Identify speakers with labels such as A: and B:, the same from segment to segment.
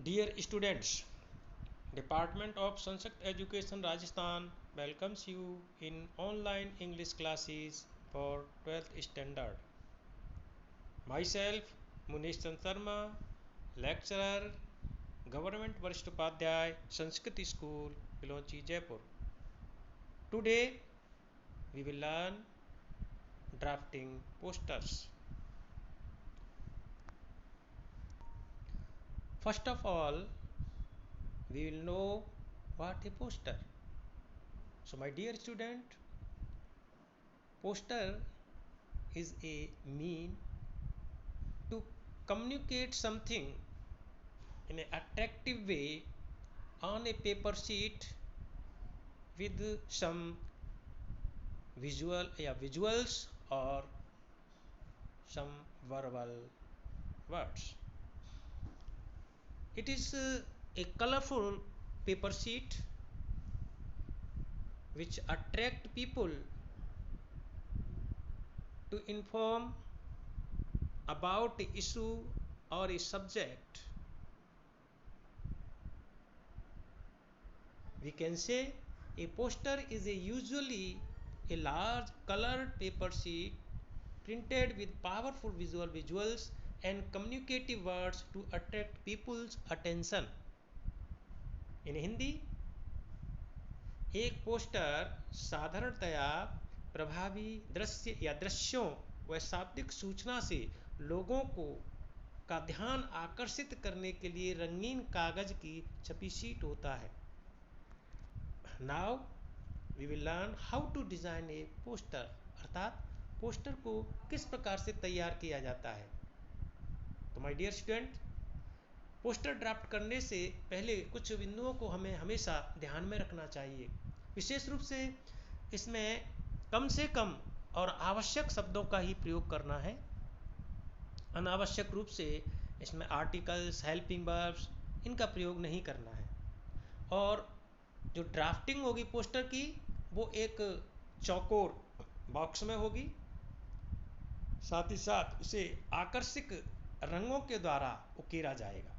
A: Dear students, Department of Sanskrit Education Rajasthan welcomes you in online English classes for 12th standard. Myself, Munish Chand Sharma, lecturer, Government Varisht Upadhyay, Sanskrit School, Pilochi, Jaipur. Today, we will learn drafting posters. First of all, we will know what a poster. So, my dear student, poster is a mean to communicate something in an attractive way on a paper sheet with some visuals or some verbal words. It is a colorful paper sheet which attract people to inform about the issue or a subject. We can say a poster is usually a large colored paper sheet printed with powerful visuals and communicative words to attract people's attention. In Hindi एक poster साधारणतया प्रभावी दृश्य या दृश्यों व शाब्दिक सूचना से लोगों का ध्यान आकर्षित करने के लिए रंगीन कागज की छपी शीट होता है. Now we will learn how to design a poster, अर्थात पोस्टर को किस प्रकार से तैयार किया जाता है. तो my dear student, poster draft करने से पहले कुछ बिंदुओं को हमें हमेशा ध्यान में रखना चाहिए. विशेष रूप से इसमें कम से कम और आवश्यक शब्दों का ही प्रयोग करना है. अनावश्यक रूप से इसमें आर्टिकल्स, हेल्पिंग वर्ब्स इनका प्रयोग नहीं करना है. और जो ड्राफ्टिंग होगी पोस्टर की वो एक चौकोर बॉक्स में होगी. साथ ही साथ उसे आकर्षक रंगों के द्वारा उकेरा जाएगा.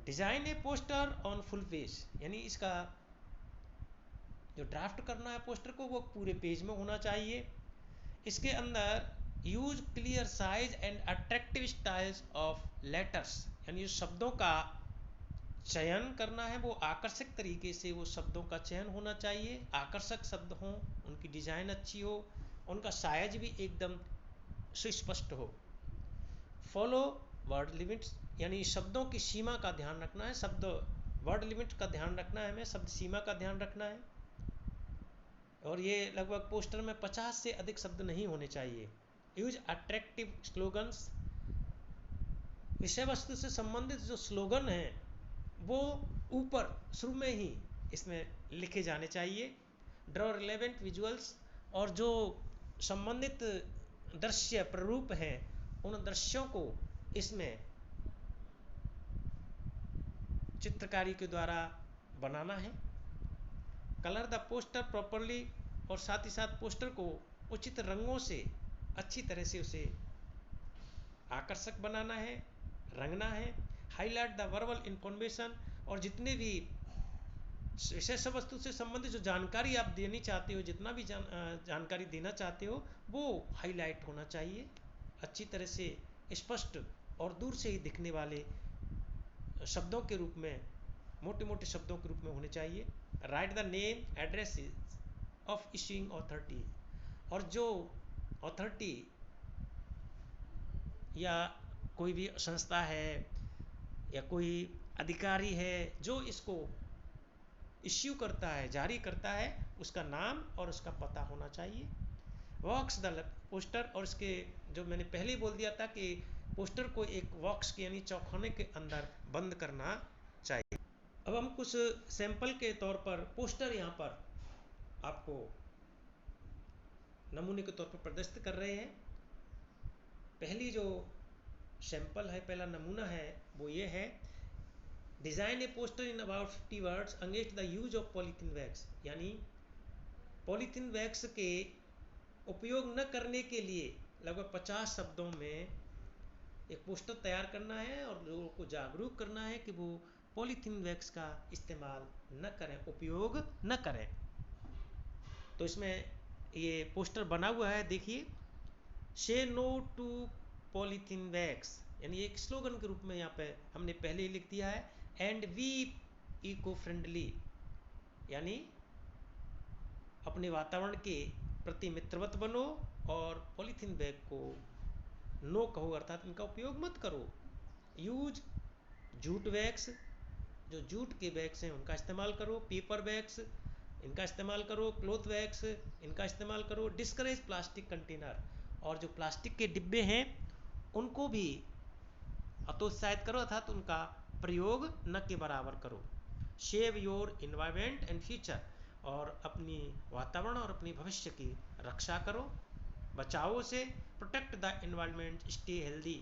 A: Design A poster on full page, यानी इसका जो ड्राफ्ट करना है पोस्टर को वो पूरे पेज में होना चाहिए. इसके अंदर use clear size and attractive styles of letters, यानी शब्दों का चयन करना है वो आकर्षक तरीके से वो शब्दों का चयन होना चाहिए. आकर्षक शब्द हों, उनकी डिजाइन अच्छी हो, उनका साइज भी एकदम सुस्पष्ट हो. फॉलो वर्ड लिमिट्स, यानी शब्दों की सीमा का ध्यान रखना है. शब्द वर्ड लिमिट का ध्यान रखना है, हमें शब्द सीमा का ध्यान रखना है. और ये लगभग पोस्टर में 50 से अधिक शब्द नहीं होने चाहिए. यूज अट्रैक्टिव स्लोगन्स, विषय वस्तु से संबंधित जो स्लोगन हैं वो ऊपर शुरू में ही इसमें लिखे जाने चाहिए. ड्रॉ रिलेवेंट विजुअल्स, और जो संबंधित दृश्य प्ररूप हैं उन दृश्यों को इसमें चित्रकारी के द्वारा बनाना है. कलर द पोस्टर प्रॉपरली, और साथ ही साथ पोस्टर को उचित रंगों से अच्छी तरह से उसे आकर्षक बनाना है, रंगना है. हाईलाइट द वर्बल इंफॉर्मेशन, और जितने भी विषय वस्तु से संबंधित जो जानकारी आप देनी चाहते हो, जितना भी जानकारी देना चाहते हो वो हाईलाइट होना चाहिए. अच्छी तरह से स्पष्ट और दूर से ही दिखने वाले शब्दों के रूप में, मोटे मोटे शब्दों के रूप में होने चाहिए. Right the name address of issuing authority, और जो अथॉरिटी या कोई भी संस्था है या कोई अधिकारी है जो इसको इश्यू करता है, जारी करता है, उसका नाम और उसका पता होना चाहिए. बॉक्स द पोस्टर, और इसके जो मैंने पहले ही बोल दिया था कि पोस्टर को एक बॉक्स के यानी चौखाने के अंदर बंद करना चाहिए. अब हम कुछ सैंपल के तौर पर पोस्टर यहाँ पर आपको नमूने के तौर पर प्रदर्शित कर रहे हैं. पहली जो सैंपल है, पहला नमूना है वो ये है. Design A poster in about 50 words against the use of polythene bags, यानी पॉलीथीन बैग्स के उपयोग न करने के लिए लगभग 50 शब्दों में एक पोस्टर तैयार करना है और लोगों को जागरूक करना है कि वो पॉलीथीन वैक्स का इस्तेमाल न करें, उपयोग न करें। तो इसमें ये पोस्टर बना हुआ है, देखिए, से नो टू पॉलीथीन वैक्स, यानी एक स्लोगन के रूप में यहाँ पे हमने पहले ही लिख दिया है। एंड वी इको फ्रेंडली, यानी अपने वातावरण के प्रति मित्रवत बनो और पॉलीथीन बैग को नो कहो, अर्थात इनका उपयोग मत करो। यूज जूट बैग्स, जो जूट के बैग्स हैं उनका इस्तेमाल करो। पेपर बैग्स इनका इस्तेमाल करो। क्लॉथ बैग्स इनका इस्तेमाल करो। डिस्करेज प्लास्टिक कंटेनर, और जो प्लास्टिक के डिब्बे हैं उनको भी हतोत्साहित करो, अर्थात उनका प्रयोग न के बराबर करो। Save your environment and future, और अपनी वातावरण और अपनी भविष्य की रक्षा करो, बचाओ से। Protect the environment, stay healthy,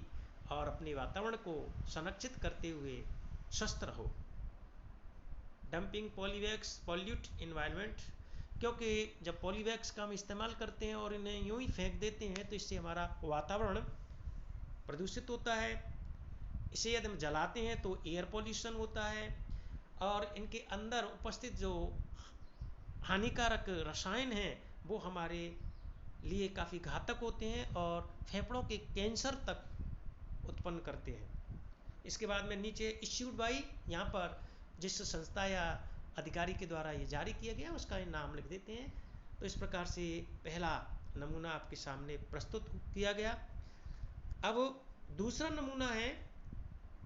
A: और अपने वातावरण को संरक्षित करते हुए स्वस्थ रहो। डंपिंग पॉलीवैक्स पॉल्यूट इन्वायरमेंट, क्योंकि जब पॉलीवैक्स का हम इस्तेमाल करते हैं और इन्हें यूं ही फेंक देते हैं तो इससे हमारा वातावरण प्रदूषित होता है। इसे यदि हम जलाते हैं तो एयर पॉल्यूशन होता है, और इनके अंदर उपस्थित जो हानिकारक रसायन हैं वो हमारे लिए काफ़ी घातक होते हैं और फेफड़ों के कैंसर तक उत्पन्न करते हैं। इसके बाद में नीचे इश्यूड बाई, यहाँ पर जिस संस्था या अधिकारी के द्वारा ये जारी किया गया उसका नाम लिख देते हैं। तो इस प्रकार से पहला नमूना आपके सामने प्रस्तुत किया गया। अब दूसरा नमूना है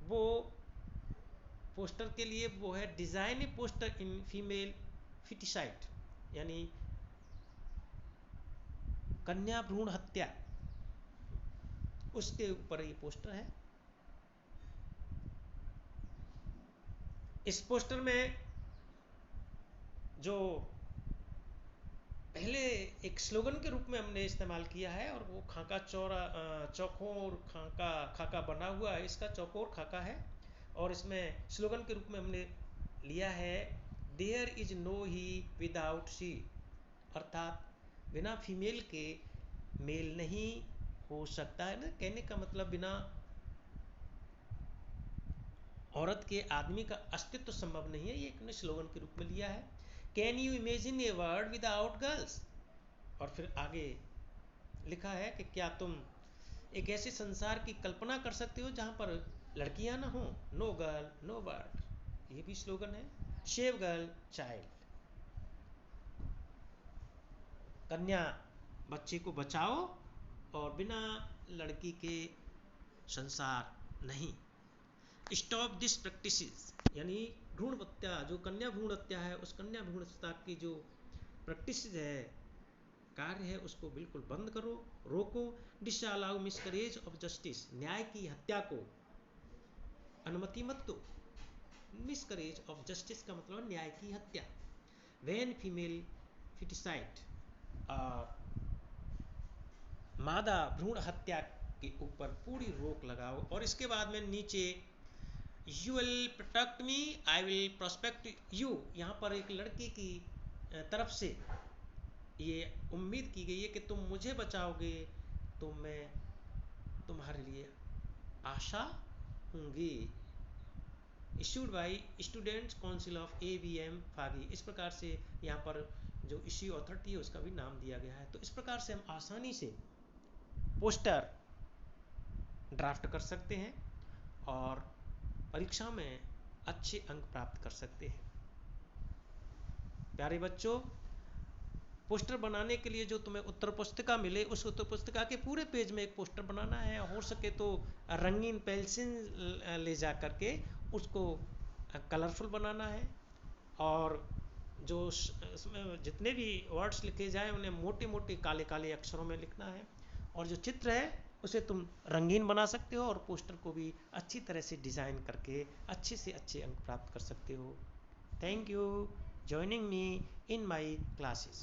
A: वो पोस्टर के लिए, वो है design A poster in female foeticide, यानी कन्या भ्रूण हत्या, उसके ऊपर ये पोस्टर है। इस पोस्टर में जो पहले एक स्लोगन के रूप में हमने इस्तेमाल किया है, और वो खाका चौकोर खाका बना हुआ है, इसका चौकोर खाका है, और इसमें स्लोगन के रूप में हमने लिया है there is no he without she, अर्थात बिना फीमेल के मेल नहीं हो सकता है ना। कहने का मतलब बिना औरत के आदमी का अस्तित्व संभव नहीं है, ये एक स्लोगन के रूप में लिया है। Can you imagine a world without girls, और फिर आगे लिखा है कि क्या तुम एक ऐसे संसार की कल्पना कर सकते हो जहां पर लड़कियां ना हो। नो गर्ल नो वर्ल्ड, ये भी स्लोगन है। सेव गर्ल चाइल्ड, कन्या बच्चे को बचाओ और बिना लड़की के संसार नहीं। स्टॉप दिस प्रैक्टिसेस, यानी भ्रूण हत्या, जो कन्या भ्रूण हत्या है उस कन्या भ्रूण हत्या की जो प्रैक्टिस है, कार्य है, उसको बिल्कुल बंद करो, रोको। डिसअलाउ मिसकरेज ऑफ जस्टिस, न्याय की हत्या को अनुमति मत दो। मिसकरेज ऑफ जस्टिस का मतलब न्याय की हत्या। व्हेन फीमेल फिटिसाइड, मादा भ्रूण हत्या के ऊपर पूरी रोक लगाओ। और इसके बाद में नीचे you will protect me I will prospect you, यहाँ पर एक लड़की की तरफ से ये उम्मीद की गई है कि तुम मुझे बचाओगे तो मैं तुम्हारे लिए आशा होंगी। Issued by students council of ABM फागी, इस प्रकार से यहाँ पर जो इश्यू अथॉरिटी है उसका भी नाम दिया गया है। तो इस प्रकार से हम आसानी से पोस्टर ड्राफ्ट कर सकते हैं और परीक्षा में अच्छे अंक प्राप्त कर सकते हैं। प्यारे बच्चों, पोस्टर बनाने के लिए जो तुम्हें उत्तर पुस्तिका मिले उस उत्तर पुस्तिका के पूरे पेज में एक पोस्टर बनाना है। हो सके तो रंगीन पेंसिल ले जा करके उसको कलरफुल बनाना है, और जो इसमें जितने भी वर्ड्स लिखे जाए उन्हें मोटे मोटे काले काले अक्षरों में लिखना है, और जो चित्र है उसे तुम रंगीन बना सकते हो और पोस्टर को भी अच्छी तरह से डिज़ाइन करके अच्छे से अच्छे अंक प्राप्त कर सकते हो। Thank you joining me in my classes.